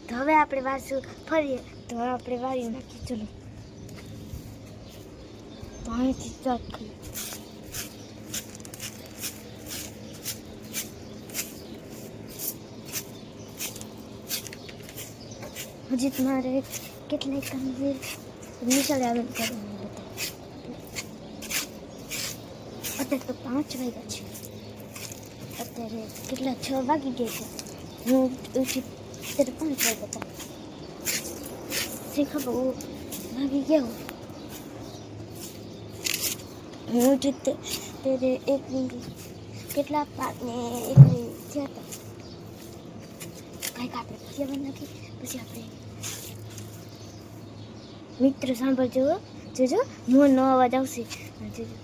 તો હવે આપણે વારસું ફરીએ તો આપણે વારી નાખીએ. ચલો તો અહીંથી સ્ટાર્ટ કરીએ. હજી તમારે કેટલાય કામ છે નિશાળે આવીને કરવાનું બધા. અત્યારે તો 5 વાગ્યા છે. અત્યારે કેટલા 6 વાગી ગયા છે. હું ઉઠી અત્યારે 5 વાગ્યા હતા. જે ખબર વાગી ગયા હું ઉઠી ત્યારે કેટલા 5 ને 1 થયા હતા. કંઈક આપણે ફરિયામાં નાખી પછી આપણે મિત્ર સાંભળજો જોજો મોરનો અવાજ આવશે. જોજો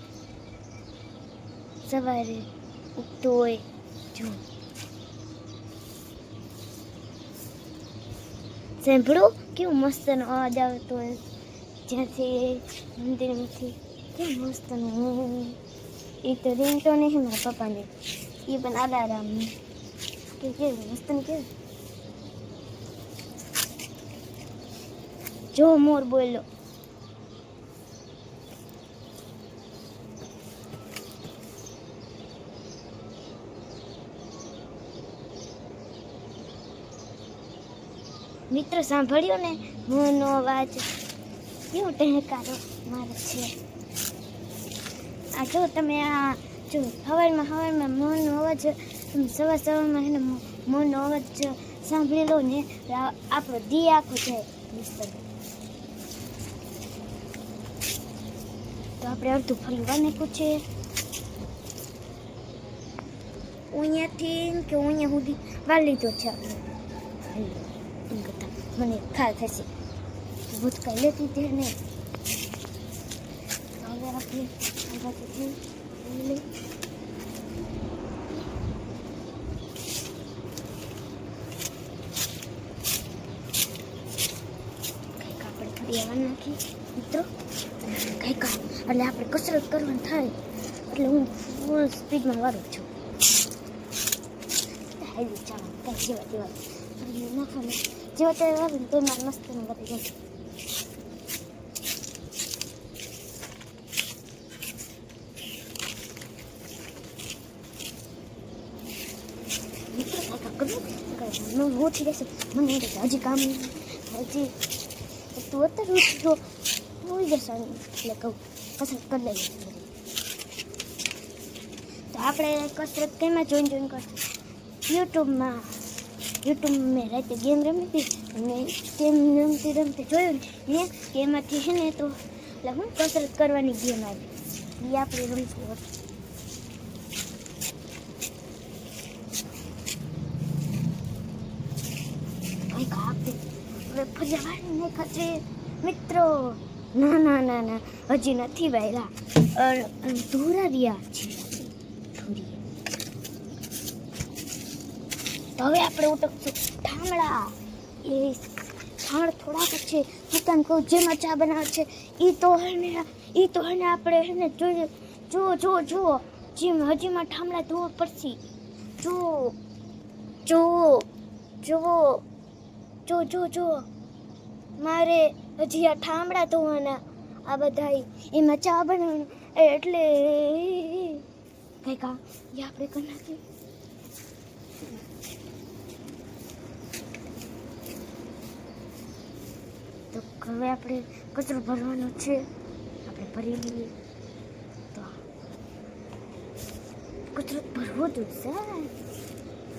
સવારે ઉઠતો હોય જો સાંભળો કેવું મસ્તનો અવાજ આવતો હોય જ્યાંથી મંદિરમાંથી. કેવું મસ્તનું એ તો રીંગતો નહીં મારા પપ્પાને એ પણ અલાર્મ કે કેવું મસ્તનું કેવું જો મોર બોલો. મિત્રો સાંભળ્યો ને મોરનો અવાજ કેવો ટહેકારો મારે છે. આ જો તમે આ જો સવારમાં મોરનો અવાજ તમે સવારમાં એને મોરનો અવાજ સાંભળી લો ને આપણો દી આખો જાય મસ્ત. તો આપણે અડધું ફરીવાર નાખ્યું છે અહીંયાથી કે અહીંયા સુધી વાર લીધો છે આપણે. એમ કરતા મને થશે ભૂતકાળ લેતી તે નહીં. હવે આપણે લઈ કંઈક આપણે ફરિયામાં નાખી મિત્રો કંઈક એટલે આપણે કસરત કરવાની થાય એટલે હું ફૂલ સ્પીડમાં વાળું છું. હાલી ચાલો કંઈક જેવા તેવા નાખવાનું જેવા તેવા વાળું ને તો મારે મસ્તનું વધી જાય. મિત્રો કાંઈ હું ઉઠી રહેશે મને હજી કામ હજી તું અત્યારે ઉઠી જો હોઈ જશે એટલે કહું કસરત કરી લઈએ. તો આપણે કસરત કેમાં જોઈન કરશું યુટ્યુબમાં મેં રાતે ગેમ રમી હતી અને ગેમ રમતી જોયું ને એમાંથી છે ને તો એટલે હું કસરત કરવાની ગેમ આવી એ આપણે રમતું હતું. કંઈક આપણે હવે ફરિયાવાળી નહીં ખાતે મિત્રો. ના હજી નથી વાયલા ધોરા રહ્યા છીએ. તો હવે આપણે ઉટકશું ઠામડા. એ ઠામડા થોડાક છે દુકાન કહું જેમાં ચા બનાવે છે એ તો હે ને આપણે હે ને જોઈએ જુઓ જેમ હજીમાં ઠામડા ધોવા પડશે. જો મારે હજી આ ઠામડા ધોવાના આ બધા એમાં ચા બનાવવાનું એટલે કંઈક એ આપણે કરી નાખીએ. તો હવે આપણે કચરો ભરવાનો છે આપણે ભરી લઈએ. તો કચરો ભરવો જોઈશે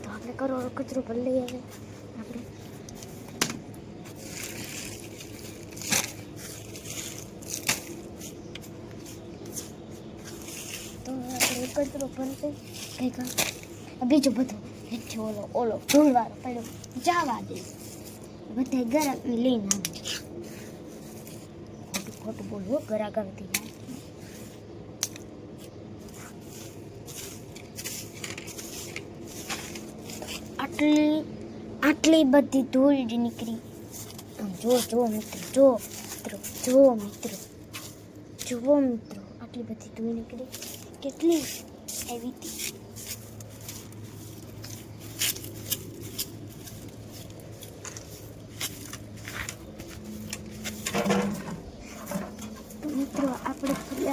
તો આપણે કચરો ભરી લઈએ. હવે આપણે કચરો ભરશે કંઈક બીજું બધું હેઠે ઓલો ધૂળવાળો પડ્યો જવા દે બધા ગરમ લઈને આવે. ખોટું બોલવું ગરાગરથી આટલી બધી ધૂળ જ નીકળી. જો મિત્રો આટલી બધી ધૂળ નીકળી કેટલી એવી હતી.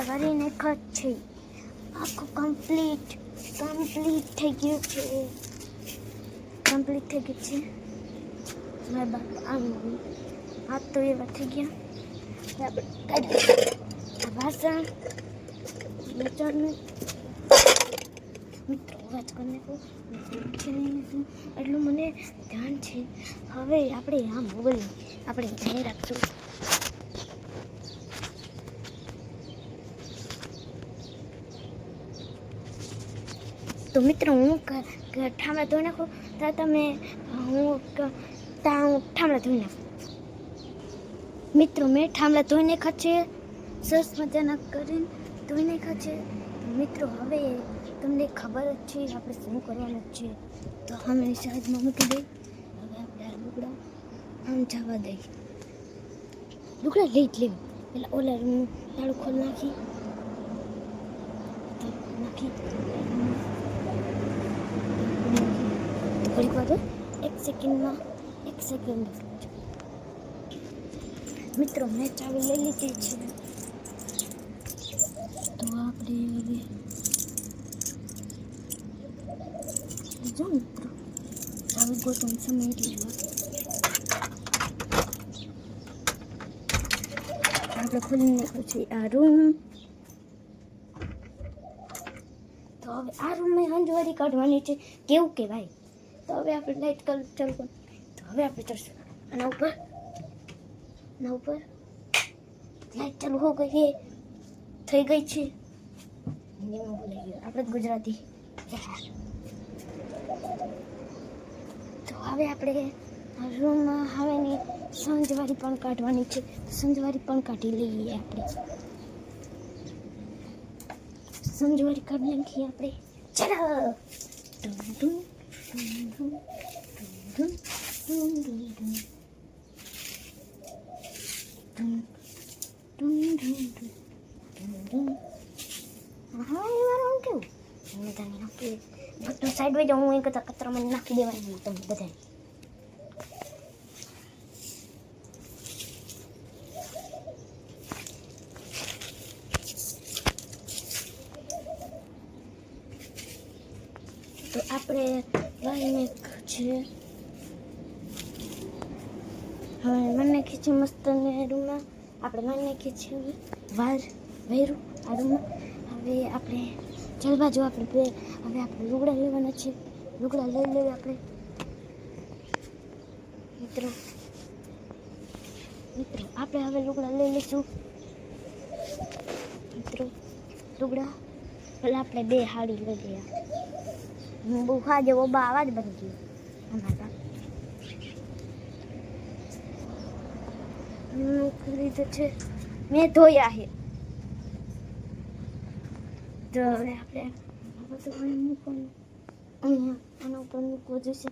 વારીને ખત છે આખું કમ્પ્લીટ થઈ ગયું છે. કમ્પ્લીટ થઈ ગયું છે. મારા બાપ આમ હાથ તો એવા થઈ ગયા. વાસણ મિત્રો વાત કરીને એટલું મને ધ્યાન છે. હવે આપણે આ મોબાઈલ આપણે ધ્યાન રાખશું. તો મિત્રો હું ઠામડા ધોઈ નાખું તો તમે હું ઠામડા ધોઈ નાખું. મિત્રો મેં ઠામડા ધોઈ નાખ્યા છે. સરસ મજાના કરીને ધોઈ નાખ્યા છે. મિત્રો હવે તમને ખબર જ છે આપણે શું કરવાનું છે. તો અમે સાઈડમાં મૂકી દઈ. હવે આપણે આ લુગડા આમ જવા દઈ. લુગડા લઈ જ લેવું. પેલા ઓલા તાળું ખોલ નાખી ઘડીક વાર એક સેકન્ડ મિત્રો મેં ચાવી લઈ લીધી છે. તો આપણે હવે જો મિત્રો ચાવી ગોતવાનો સમય એટલી જ આપણે ખોલી નાખ્યું છે આ રૂમ. તો હવે આ રૂમમાં હંજવારી કાઢવાની છે. કેવું કે ભાઈ તો હવે આપણે લાઈટ ચાલુ ચાલુ તો હવે આપણે ચડશું આના ઉપર લાઈટ ચાલુ હો ગઈ થઈ ગઈ છે. હિન્દીમાં બોલાઈ ગયું આપણે ગુજરાતી. તો હવે આપણે રૂમમાં હવેની સંજવારી પણ કાઢવાની છે. સંજવારી પણ કાઢી લઈએ. આપણે સંજવારી કાઢી નાખીએ આપણે. બધું સાઈડ વહી જાઉં. હું એક કચરામાં નાખી દેવાની તમે બધા. તો આપણે વાઈને છે હવે મને ખીચી મસ્ત ને રૂમમાં આપણે મને ખીચી વાર વહેરું આ રૂમમાં. હવે આપણે ચાલવા જો આપણે હવે આપણે લુગડા લેવાના છે. લુગડા લઈ લઈએ આપણે. મિત્રો આપણે હવે લુગડા લઈ લઈશું. મિત્રો લુગડા પેલા આપણે 2 હાડી લઈ ગયા. બહુ ખાજે ઓબા આવાજ બની ગયો અમારા લીધું છે. મેં ધોયા છે. તો હવે આપણે મૂકવાનું અહીંયા આના ઉપર મૂકવું જોઈશે.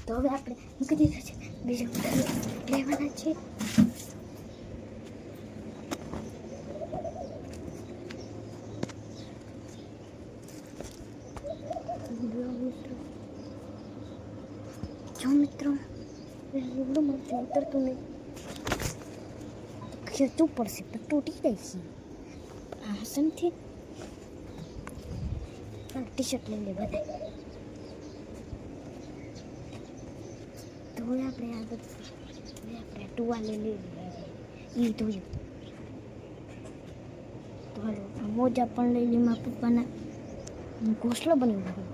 તો હવે આપણે મૂકી દીધું છે. બીજા લેવાના છે. મિત્રો લુગડુંમાંથી ઉતરતું નહીં. ખેંચવું પડશે તો તૂટી જાય છે. આસનથી ટી શર્ટ લઈ લે બધા. તો હવે આપણે આગળ આપણે ટુવા લઈ લઈએ. એ ધોયું તો હાલો મોજા પણ લઈ લઈએ. મારા પપ્પાના ઘોસલો બની ગયો.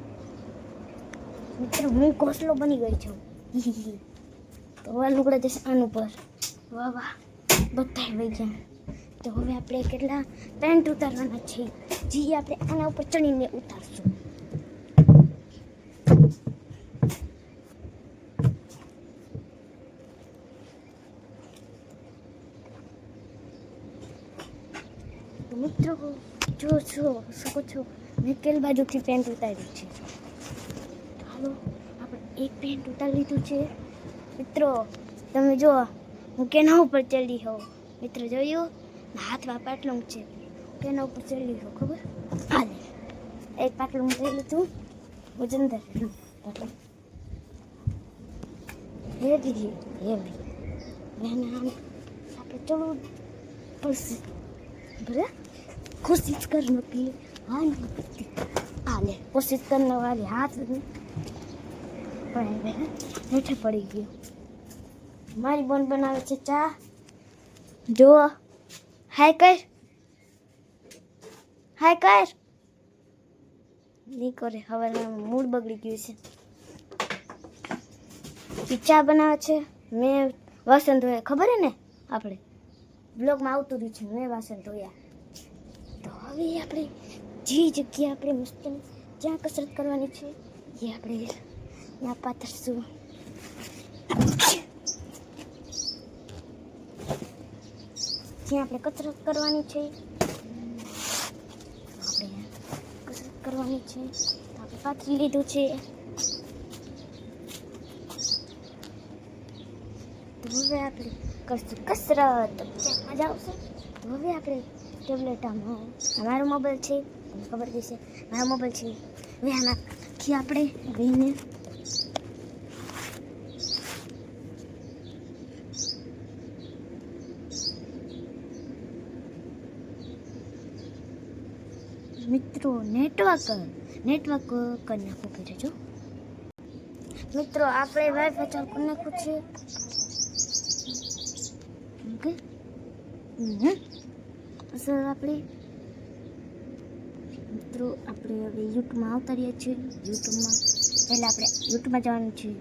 મિત્રો હું ઘોસલો બની ગઈ છું. તો હવે લુગડા જશે આનું પર. વાહ વાહ બધા વહી ગયા. તો હવે આપણે કેટલા પેન્ટ ઉતારવાના છે જે આપણે આના ઉપર ચડીને ઉતારશું. તો મિત્રો જો શકો છો મેં કેલ બાજુથી પેન્ટ ઉતાર્યું છે. હાલો આપણે એક પેન્ટ ઉતારી લીધું છે. મિત્રો તમે જો હું કેના ઉપર ચડી હોઉં. મિત્રો જોયું હાથમાં પાટલું છે. કેના ઉપર ચડી હોઉં ખબર. હાલે એક પાટલું લઈ લીધું. વજનદાર પાટલું હેવી. આમ આપણે चलो પડશે बरे कोशिश करने की हाँ नहीं करती आले कोशिश करने वाली हाथ में पड़े नीचे पड़ी गई મારી બોન બનાવે છે ચા જો હાય કર નહીં કરે હવે મૂડ બગડી ગયું છે ચા બનાવે છે મેં વાસણ ધોયા ખબર હે ને આપણે બ્લોગમાં આવતું રહ્યું છે મેં વાસણ ધોયા તો હવે આપણે જે જગ્યાએ આપણે મસ્ત જ્યાં કસરત કરવાની છે એ આપણે ત્યાં પાથરશું જ્યાં આપણે કસરત કરવાની છે આપણે પાથરી લીધું છે તો હવે આપણે કરશું કસરત મજા આવશે તો હવે આપણે ટેબ્લેટમાં મારો મોબાઈલ છે તમને ખબર છે મારો મોબાઈલ છે હવે આનાથી આપણે ગઈને મિત્રો નેટવર્ક કરી નાખવું પડે જો મિત્રો આપણે વાઈફાઈ ચાલુ કરી નાખવું છે ઓકે સર આપણે મિત્રો આપણે હવે યુટ્યુબમાં આવતા રહીએ છીએ પહેલાં આપણે યુટ્યુબમાં જવાનું છે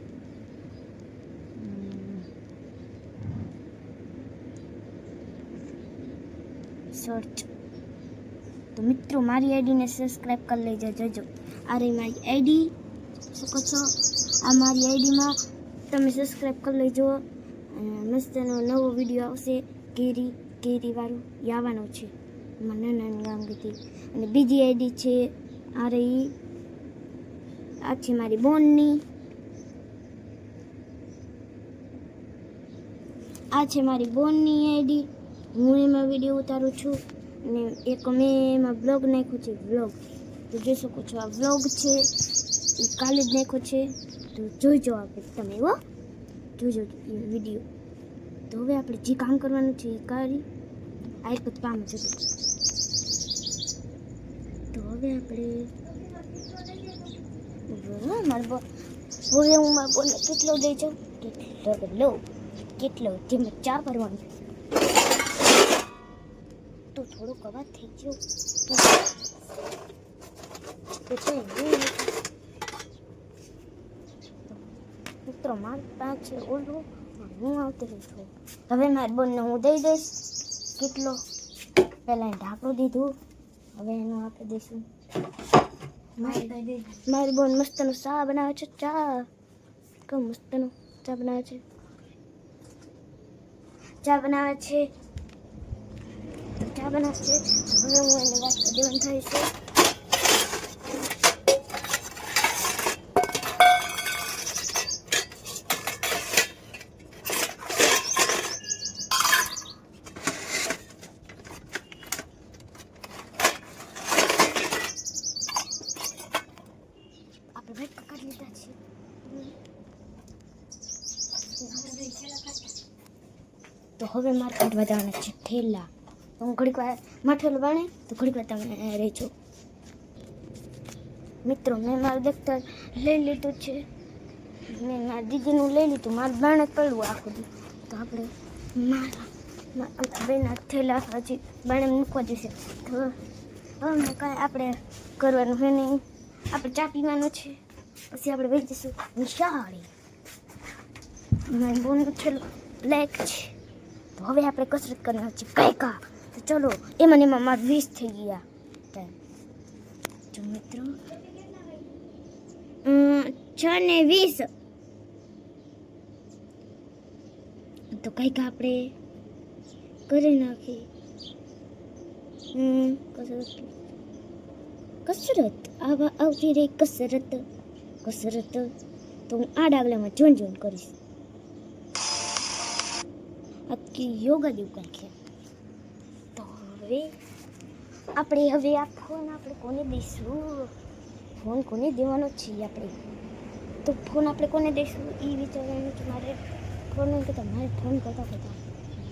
સર્ચ તો મિત્રો મારી આઈડીને સબસ્ક્રાઈબ કરી લેજો જજો આ રહી મારી આઈડી શકો છો આ મારી આઈડીમાં તમે સબસ્ક્રાઈબ કરી લેજો મસ્તનો નવો વિડીયો આવશે કેરીવાળું એ આવવાનો છે એમાં નાના ગામથી અને બીજી આઈડી છે આ રહી આ છે મારી બોનની આઈડી હું એમાં વિડીયો ઉતારું છું અને એક મેં એમાં બ્લોગ નાખ્યો છે વ્લોગ તો જોઈ શકો છો આ વ્લોગ છે એ કાલે જ નાખ્યો છે તો જોઈજો આપણે તમે એવો જોઈજો એ વિડીયો તો હવે આપણે જે કામ કરવાનું છે એ કરી આ એક જ કામ છે તો હવે આપણે હવે હું મારા બોલને કેટલો દઈ જાઉં કેટલો જેમાં ચા કરવાની તો થોડો કવા થઈ ગયો મિત્રો મારી પાસે ઓલું હું આવતી રહી છું હવે મારી બોનને હું દઈ દઈશ કેટલો પહેલાં ઢાંકણું દીધું હવે એનું આપણે દઈશું મારી બોન મસ્તનો ચા બનાવે છે મસ્તનો ચા બનાવે છે ચા બનાવે છે હવે હું એને વાત દેવાનું થાય છે આપણે વેટ કરી લીધા છે તો હવે મારે કાઢવા જવાના છે થેલા હું ઘડીક વાર મઠેલું બને તો ઘડીક વાર તમે રહેજો મિત્રો મેં મારું દફતર લઈ લીધું છે મેં મારા દીદીનું લઈ લીધું મારું બાણે પડવું આખું દી તો આપણે મારા બેના થેલા હજી બાણે મૂકવા જશે તો હવે કાંઈ આપણે કરવાનું છે નહીં આપણે ચા પીવાનું છે પછી આપણે વહી જઈશું નિશાળી મારી બોનનું થેલું બ્લેક છે તો હવે આપણે કસરત કરવાની છે કાંઈ તો ચલો એમાં મારા 20 થઈ ગયા જો મિત્રો 6 ને 20 તો કંઈક આપણે કરી નાખી કસરત આવતી રહી કસરત તો હું આ ડાગલામાં જોઈન કરીશ આખી યોગા જેવું કંઈક છે તો હવે આપણે આ ફોન આપણે કોને દઈશું ફોન કોને દેવાનો છે આપણે તો ફોન આપણે કોને દઈશું એ વિચારવાનું છે મારે ફોન કે તમારે ફોન કરતા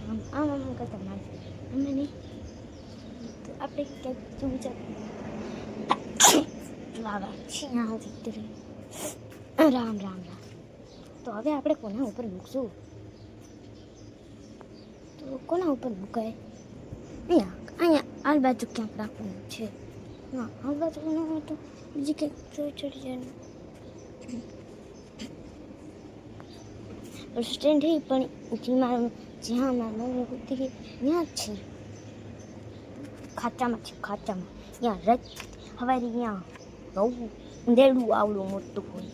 આમ કરતા મારે અમે નહીં તો આપણે ક્યાંક શું વિચાર વાવા શિયા વિક્ટરી રામ રામ રામ. તો હવે આપણે કોના ઉપર મૂકશું? તો કોના ઉપર મૂકાય? અહીંયા આ બાજુ ક્યાંક રાખવાનું છે. ના આ બાજુ ન હોય તો બીજી ક્યાંક ચડી જાય. સ્ટેન્ડ હે પણ જ્યાં મારા મમ્મી હોતી ગઈ ત્યાં જ છે. ખાચામાં છે, ખાચામાં. ત્યાં રજ હવારી ત્યાં બહુ ઊંધેડું આવડું મોટું હોય.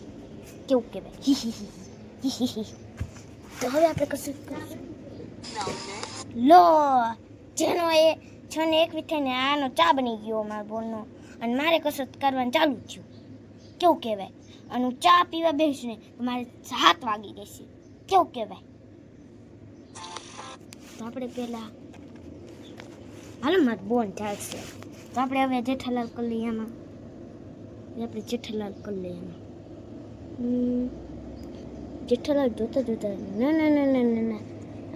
કેવું કહેવાય? હી. તો હવે આપણે કશું કરીશું. લો જેનો એ 6:01 થઈને આનો ચા બની ગયો મારા બોનનો, અને મારે કસરત કરવાનું ચાલુ થયું. કેવું કહેવાય? અને હું ચા પીવા બેસીશ ને તો મારે 7 વાગી જશે. કેવું કહેવાય? તો આપણે પહેલાં હાલો મારું બોન ચાલશે. તો આપણે હવે જેઠાલાલ કરી લઈએ એમાં. આપણે જેઠાલાલ કરી લઈએ એમાં. જેઠાલાલ જોતા ના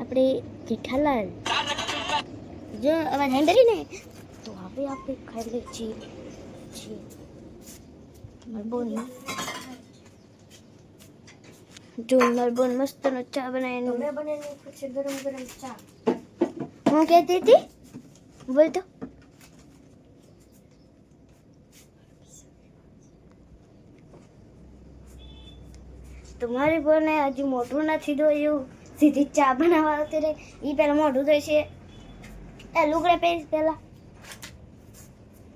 આપણે જેઠાલાલ જો અવાજ સાંભળી ને તો હવે આપણે ખાઈ લઈએ છીએ મારું બોન. જો મારું બોન મસ્તનો ચા બનાવીને પછી ગરમ ચા. હું કહેતી હતી બોલ તો મારી બોને હજુ મોઢું નથી ધોયું, સીધી ચા બનાવવા આવતી રહી. એ પહેલાં મોઢું ધોઈશે. એ લુગડા પહેરીશ પહેલાં.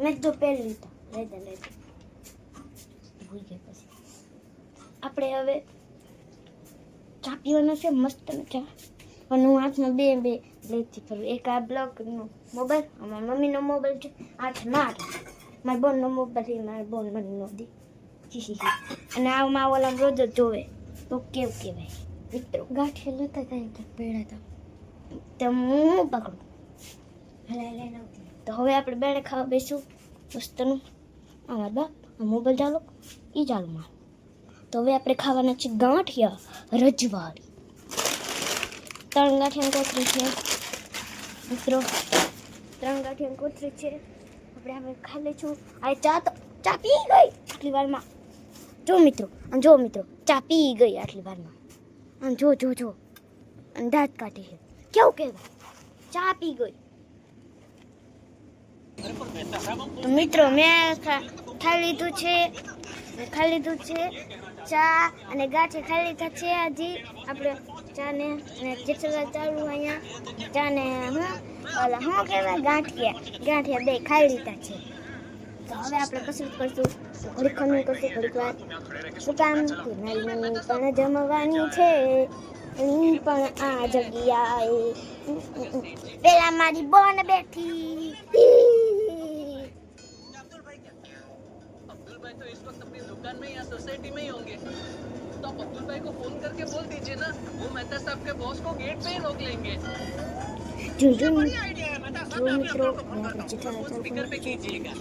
મેં જો પહેરી લીધા. લઈ દે ભૂલી ગયા. પછી આપણે હવે ચા પીવાનો છે મસ્તનો ચા. પણ હું હાથમાં બે લેતી ફરું. એક આ બ્લોકનો મોબાઈલ, અમારા મમ્મીનો મોબાઈલ છે. હાથ મારા બોનનો મોબાઈલ છે. મારા બોન મને ન દે. અને આમાં ઓલા રોજ જ જોવે તો કેવું કહેવાય મિત્રો. ગાંઠિયા લેતા હતા કે પેડા હતા તો હું પકડું. તો હવે આપણે બેને ખાવા બેસું મસ્તનું. અમારા બાપ આ મોબાઈલ ચાલો એ ચાલુ માં. તો હવે આપણે ખાવાના છે ગાંઠિયા રજવાડી. 3 ગાંઠિયાની કોથળી છે મિત્રો. 3 ગાંઠિયાની કોથળી છે. આપણે હવે ખાઈ લઈશું. આ ચા પી ગઈ આટલી વારમાં. જો મિત્રો ચા પી ગઈ આટલી વારમાં. અને જો અને દાંત કાઢી છે. કેવું કહેવાય? ચા પી ગઈ. તો મિત્રો મેં ખાઈ લીધું છે ચા અને ગાંઠિયા ખાઈ લીધા છે. હજી આપણે ચાને અને જેટલા ચાલુ અહીંયા ચાને શું કહેવાય ગાંઠિયા 2 ખાઈ લીધા છે. તો હવે આપણે કસરત કરશું. ઘડીક ખમી કરશું, ઘડીક વાર શું કામ મારી મમ્મી પણ જમવાની છે. પણ આ જગ્યાએ પેલા મારી બોન બેઠી. भाई तो इस वक्त अपनी दुकान में या सोसाइटी में ही होंगे, तो आप अब्दुल भाई को फोन करके बोल दीजिए ना, वो मेहता साहब के बॉस को गेट पे ही रोक लेंगे. जो बढ़िया आइडिया है, मेहता साहब. आप स्पीकर पे कीजिएगा.